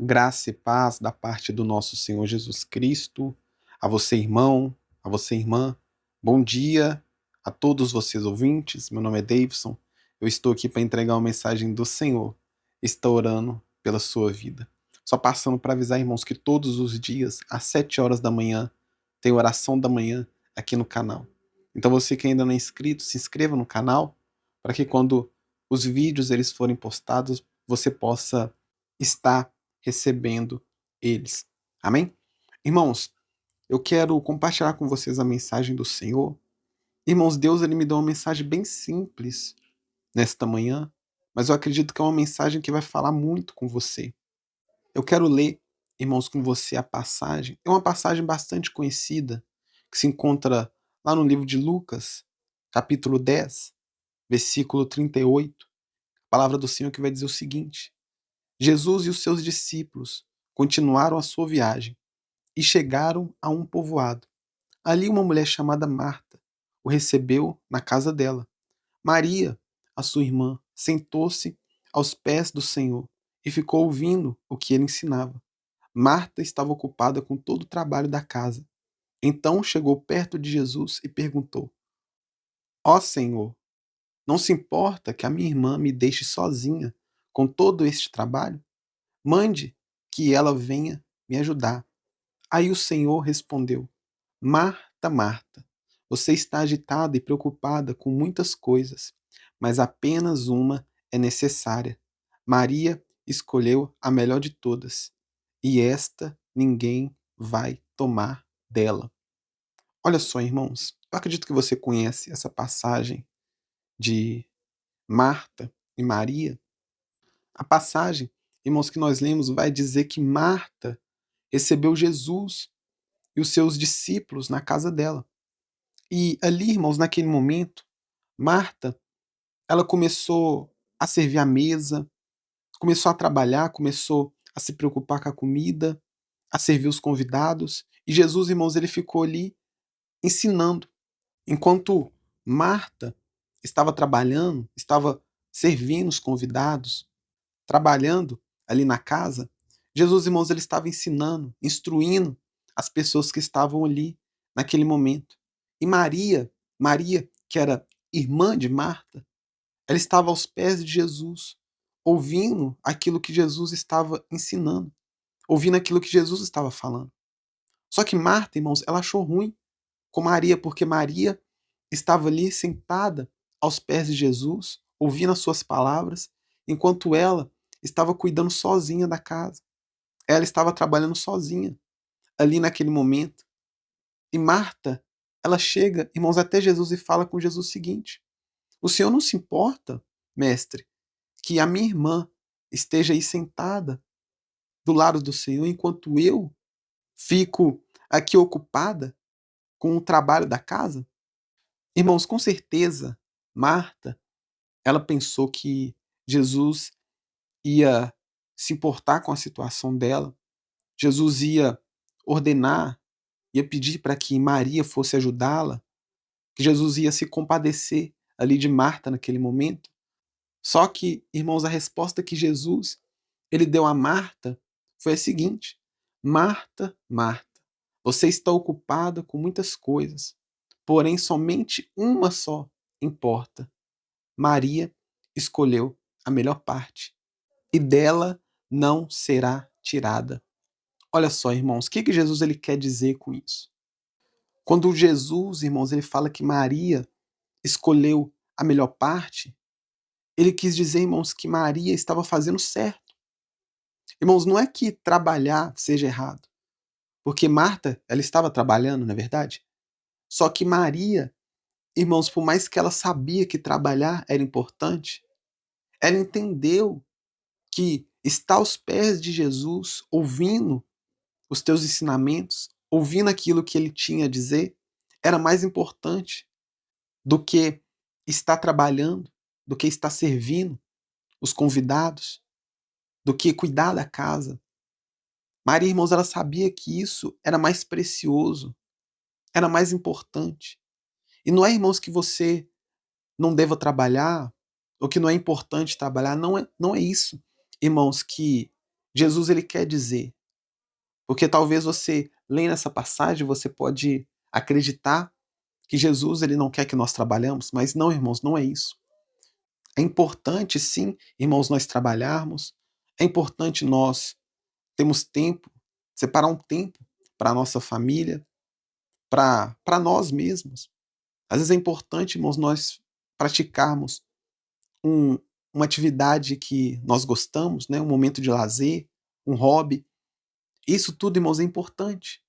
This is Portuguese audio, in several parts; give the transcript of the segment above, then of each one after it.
Graça e paz da parte do nosso Senhor Jesus Cristo, a você, irmão, a você, irmã. Bom dia a todos vocês ouvintes. Meu nome é Davidson. Eu estou aqui para entregar uma mensagem do Senhor. Estou orando pela sua vida. Só passando para avisar, irmãos, que todos os dias, às 7 horas da manhã, tem oração da manhã aqui no canal. Então você que ainda não é inscrito, se inscreva no canal para que quando os vídeos eles forem postados, você possa estar recebendo eles. Amém? Irmãos, eu quero compartilhar com vocês a mensagem do Senhor. Irmãos, Deus ele me deu uma mensagem bem simples nesta manhã, mas eu acredito que é uma mensagem que vai falar muito com você. Eu quero ler, irmãos, com você a passagem. É uma passagem bastante conhecida, que se encontra lá no livro de Lucas, capítulo 10, versículo 38. A palavra do Senhor que vai dizer o seguinte: Jesus e os seus discípulos continuaram a sua viagem e chegaram a um povoado. Ali uma mulher chamada Marta o recebeu na casa dela. Maria, a sua irmã, sentou-se aos pés do Senhor e ficou ouvindo o que ele ensinava. Marta estava ocupada com todo o trabalho da casa. Então chegou perto de Jesus e perguntou: Ó Senhor, não se importa que a minha irmã me deixe sozinha com todo este trabalho? Mande que ela venha me ajudar. Aí o Senhor respondeu: Marta, Marta, você está agitada e preocupada com muitas coisas, mas apenas uma é necessária. Maria escolheu a melhor de todas, e esta ninguém vai tomar dela. Olha só, irmãos, eu acredito que você conhece essa passagem de Marta e Maria. A passagem, irmãos, que nós lemos vai dizer que Marta recebeu Jesus e os seus discípulos na casa dela. E ali, irmãos, naquele momento, Marta, ela começou a servir a mesa, começou a trabalhar, começou a se preocupar com a comida, a servir os convidados. E Jesus, irmãos, ele ficou ali ensinando. Enquanto Marta estava trabalhando, estava servindo os convidados, trabalhando ali na casa, Jesus, irmãos, ele estava ensinando, instruindo as pessoas que estavam ali naquele momento. E Maria, que era irmã de Marta, ela estava aos pés de Jesus, ouvindo aquilo que Jesus estava ensinando, ouvindo aquilo que Jesus estava falando. Só que Marta, irmãos, ela achou ruim com Maria, porque Maria estava ali sentada aos pés de Jesus, ouvindo as suas palavras, enquanto ela estava cuidando sozinha da casa. Ela estava trabalhando sozinha ali naquele momento. E Marta, ela chega, irmãos, até Jesus e fala com Jesus o seguinte: O Senhor não se importa, mestre, que a minha irmã esteja aí sentada do lado do Senhor enquanto eu fico aqui ocupada com o trabalho da casa? Irmãos, com certeza, Marta, ela pensou que Jesus ia se importar com a situação dela, Jesus ia ordenar, ia pedir para que Maria fosse ajudá-la, que Jesus ia se compadecer ali de Marta naquele momento. Só que, irmãos, a resposta que Jesus ele deu a Marta foi a seguinte: Marta, Marta, você está ocupada com muitas coisas, porém somente uma só importa. Maria escolheu a melhor parte e dela não será tirada. Olha só, irmãos, o que Jesus ele quer dizer com isso? Quando Jesus, irmãos, ele fala que Maria escolheu a melhor parte, ele quis dizer, irmãos, que Maria estava fazendo certo. Irmãos, não é que trabalhar seja errado, porque Marta, ela estava trabalhando, não é verdade? Só que Maria, irmãos, por mais que ela sabia que trabalhar era importante, ela entendeu que estar aos pés de Jesus, ouvindo os teus ensinamentos, ouvindo aquilo que ele tinha a dizer, era mais importante do que estar trabalhando, do que estar servindo os convidados, do que cuidar da casa. Maria, irmãos, ela sabia que isso era mais precioso, era mais importante. E não é, irmãos, que você não deva trabalhar, ou que não é importante trabalhar, não é isso, irmãos, que Jesus ele quer dizer? Porque talvez você, lendo essa passagem, você pode acreditar que Jesus ele não quer que nós trabalhamos, mas não, irmãos, não é isso. É importante, sim, irmãos, nós trabalharmos. É importante nós termos tempo, separar um tempo para a nossa família, para nós mesmos. Às vezes é importante, irmãos, nós praticarmos um, uma atividade que nós gostamos, né? Um momento de lazer, um hobby. Isso tudo, irmãos, é importante.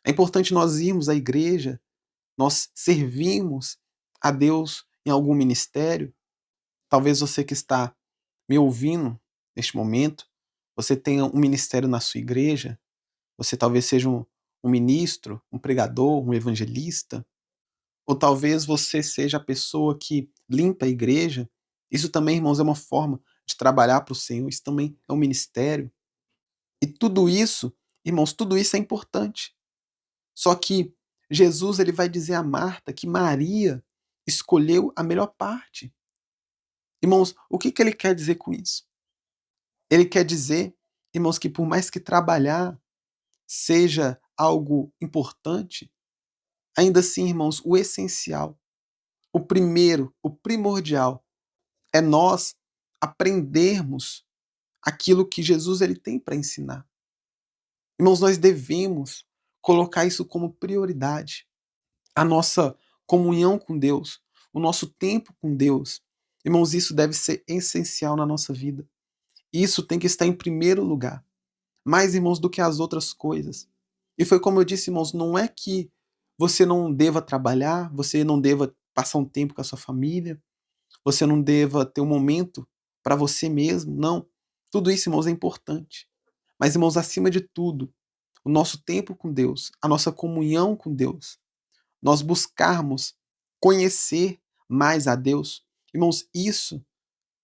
É importante nós irmos à igreja, nós servimos a Deus em algum ministério. Talvez você que está me ouvindo neste momento, você tenha um ministério na sua igreja, você talvez seja um ministro, um pregador, um evangelista, ou talvez você seja a pessoa que limpa a igreja. Isso também, irmãos, é uma forma de trabalhar para o Senhor, isso também é um ministério. E tudo isso, irmãos, tudo isso é importante. Só que Jesus ele vai dizer a Marta que Maria escolheu a melhor parte. Irmãos, o que, que ele quer dizer com isso? Ele quer dizer, irmãos, que por mais que trabalhar seja algo importante, ainda assim, irmãos, o essencial, o primeiro, o primordial, é nós aprendermos aquilo que Jesus ele tem para ensinar. Irmãos, nós devemos colocar isso como prioridade. A nossa comunhão com Deus, o nosso tempo com Deus. Irmãos, isso deve ser essencial na nossa vida. Isso tem que estar em primeiro lugar. Mais, irmãos, do que as outras coisas. E foi como eu disse, irmãos, não é que você não deva trabalhar, você não deva passar um tempo com a sua família, você não deva ter um momento para você mesmo, não. Tudo isso, irmãos, é importante. Mas, irmãos, acima de tudo, o nosso tempo com Deus, a nossa comunhão com Deus, nós buscarmos conhecer mais a Deus, irmãos, isso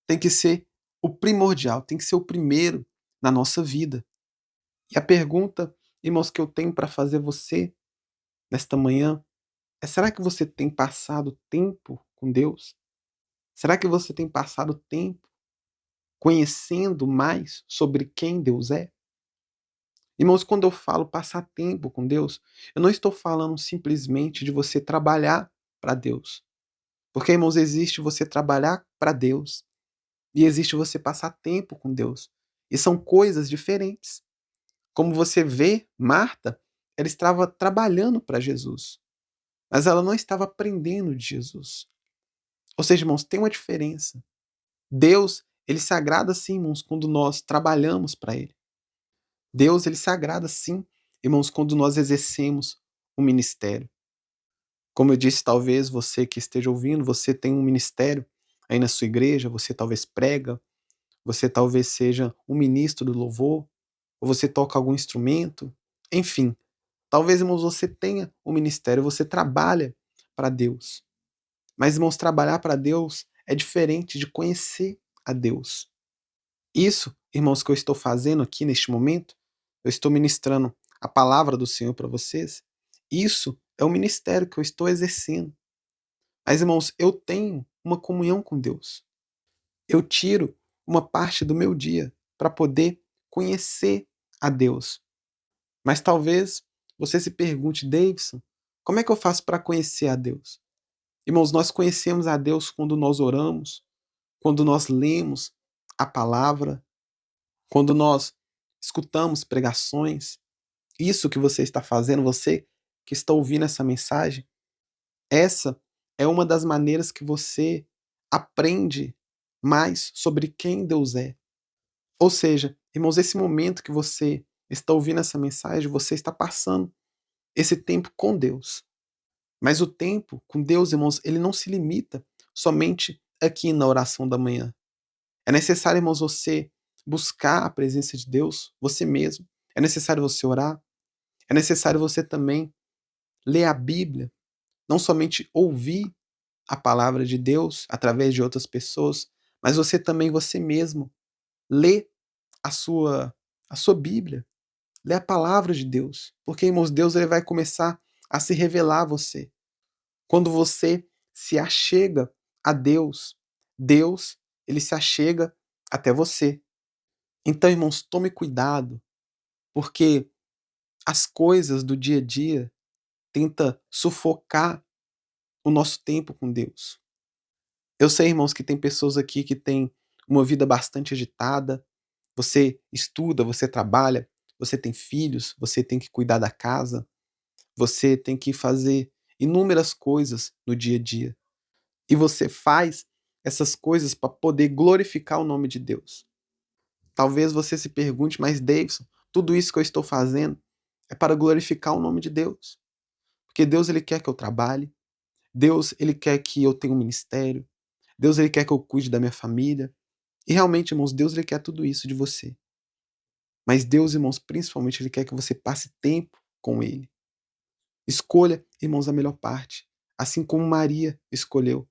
tem que ser o primordial, tem que ser o primeiro na nossa vida. E a pergunta, irmãos, que eu tenho para fazer a você nesta manhã é: será que você tem passado tempo com Deus? Será que você tem passado tempo conhecendo mais sobre quem Deus é? Irmãos, quando eu falo passar tempo com Deus, eu não estou falando simplesmente de você trabalhar para Deus. Porque, irmãos, existe você trabalhar para Deus e existe você passar tempo com Deus. E são coisas diferentes. Como você vê, Marta, ela estava trabalhando para Jesus, mas ela não estava aprendendo de Jesus. Ou seja, irmãos, tem uma diferença. Deus, ele se agrada sim, irmãos, quando nós trabalhamos para ele. Deus, ele se agrada sim, irmãos, quando nós exercemos o ministério. Como eu disse, talvez você que esteja ouvindo, você tem um ministério aí na sua igreja, você talvez prega, você talvez seja um ministro do louvor, ou você toca algum instrumento, enfim. Talvez, irmãos, você tenha um ministério, você trabalha para Deus. Mas, irmãos, trabalhar para Deus é diferente de conhecer a Deus. Isso, irmãos, que eu estou fazendo aqui neste momento, eu estou ministrando a palavra do Senhor para vocês. Isso é o ministério que eu estou exercendo. Mas, irmãos, eu tenho uma comunhão com Deus. Eu tiro uma parte do meu dia para poder conhecer a Deus. Mas talvez você se pergunte: Davidson, como é que eu faço para conhecer a Deus? Irmãos, nós conhecemos a Deus quando nós oramos, quando nós lemos a palavra, quando nós escutamos pregações. Isso que você está fazendo, você que está ouvindo essa mensagem, essa é uma das maneiras que você aprende mais sobre quem Deus é. Ou seja, irmãos, esse momento que você está ouvindo essa mensagem, você está passando esse tempo com Deus. Mas o tempo com Deus, irmãos, ele não se limita somente aqui na oração da manhã. É necessário, irmãos, você buscar a presença de Deus, você mesmo. É necessário você orar. É necessário você também ler a Bíblia. Não somente ouvir a palavra de Deus através de outras pessoas, mas você também, você mesmo, ler a sua, a sua Bíblia. Ler a palavra de Deus. Porque, irmãos, Deus ele vai começar a se revelar a você. Quando você se achega a Deus, Deus, ele se achega até você. Então, irmãos, tome cuidado, porque as coisas do dia a dia tentam sufocar o nosso tempo com Deus. Eu sei, irmãos, que tem pessoas aqui que têm uma vida bastante agitada. Você estuda, você trabalha, você tem filhos, você tem que cuidar da casa, você tem que fazer inúmeras coisas no dia a dia. E você faz essas coisas para poder glorificar o nome de Deus. Talvez você se pergunte, mas Davidson, tudo isso que eu estou fazendo é para glorificar o nome de Deus. Porque Deus ele quer que eu trabalhe, Deus ele quer que eu tenha um ministério, Deus ele quer que eu cuide da minha família. E realmente, irmãos, Deus ele quer tudo isso de você. Mas Deus, irmãos, principalmente ele quer que você passe tempo com ele. Escolha, irmãos, a melhor parte, assim como Maria escolheu.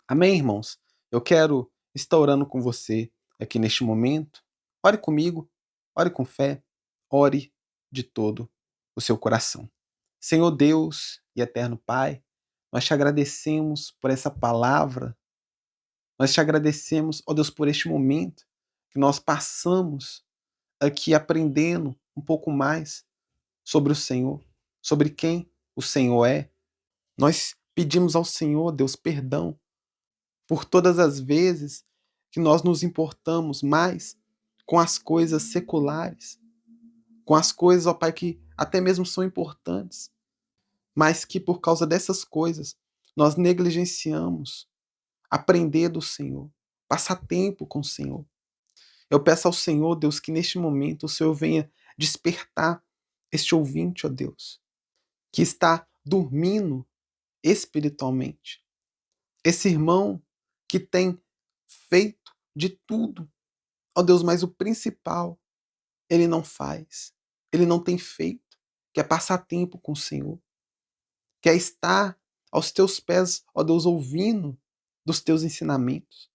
Amém, irmãos? Eu quero estar orando com você aqui neste momento. Ore comigo, ore com fé, ore de todo o seu coração. Senhor Deus e eterno Pai, nós te agradecemos por essa palavra, nós te agradecemos, ó Deus, por este momento que nós passamos aqui aprendendo um pouco mais sobre o Senhor, sobre quem o Senhor é. Nós pedimos ao Senhor, Deus, perdão por todas as vezes que nós nos importamos mais com as coisas seculares, com as coisas, ó Pai, que até mesmo são importantes, mas que por causa dessas coisas nós negligenciamos aprender do Senhor, passar tempo com o Senhor. Eu peço ao Senhor, Deus, que neste momento o Senhor venha despertar este ouvinte, ó Deus, que está dormindo espiritualmente. Esse irmão que tem feito de tudo, ó Deus, mas o principal ele não faz, ele não tem feito, que é passar tempo com o Senhor, que é estar aos teus pés, ó Deus, ouvindo dos teus ensinamentos.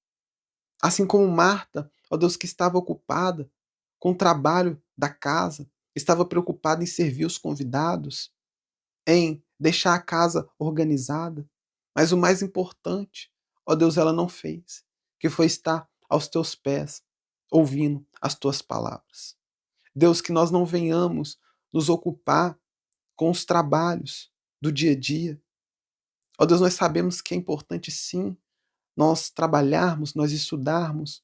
Assim como Marta, ó Deus, que estava ocupada com o trabalho da casa, estava preocupada em servir os convidados, em deixar a casa organizada. Mas o mais importante, ó Deus, ela não fez, que foi estar aos teus pés, ouvindo as tuas palavras. Deus, que nós não venhamos nos ocupar com os trabalhos do dia a dia. Ó Deus, nós sabemos que é importante sim nós trabalharmos, nós estudarmos,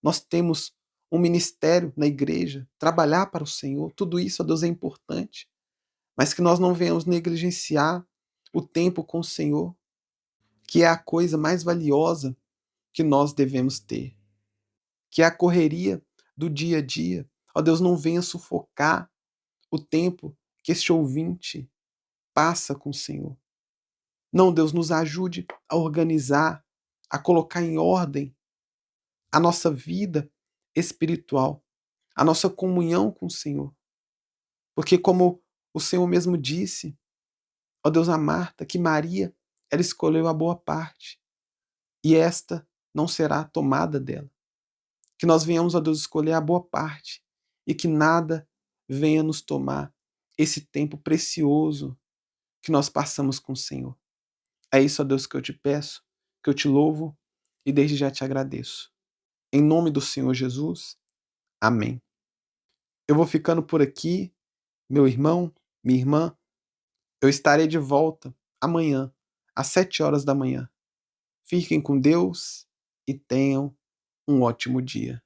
nós temos um ministério na igreja, trabalhar para o Senhor, tudo isso, ó Deus, é importante. Mas que nós não venhamos negligenciar o tempo com o Senhor, que é a coisa mais valiosa que nós devemos ter, que é a correria do dia a dia. Ó Deus, não venha sufocar o tempo que este ouvinte passa com o Senhor. Não, Deus, nos ajude a organizar, a colocar em ordem a nossa vida espiritual, a nossa comunhão com o Senhor. Porque como o Senhor mesmo disse, ó Deus, a Marta, que Maria, ela escolheu a boa parte, e esta não será tomada dela. Que nós venhamos, ó Deus, escolher a boa parte, e que nada venha nos tomar esse tempo precioso que nós passamos com o Senhor. É isso, ó Deus, que eu te peço, que eu te louvo, e desde já te agradeço. Em nome do Senhor Jesus, amém. Eu vou ficando por aqui, meu irmão, minha irmã. Eu estarei de volta amanhã, às 7 horas da manhã. Fiquem com Deus e tenham um ótimo dia.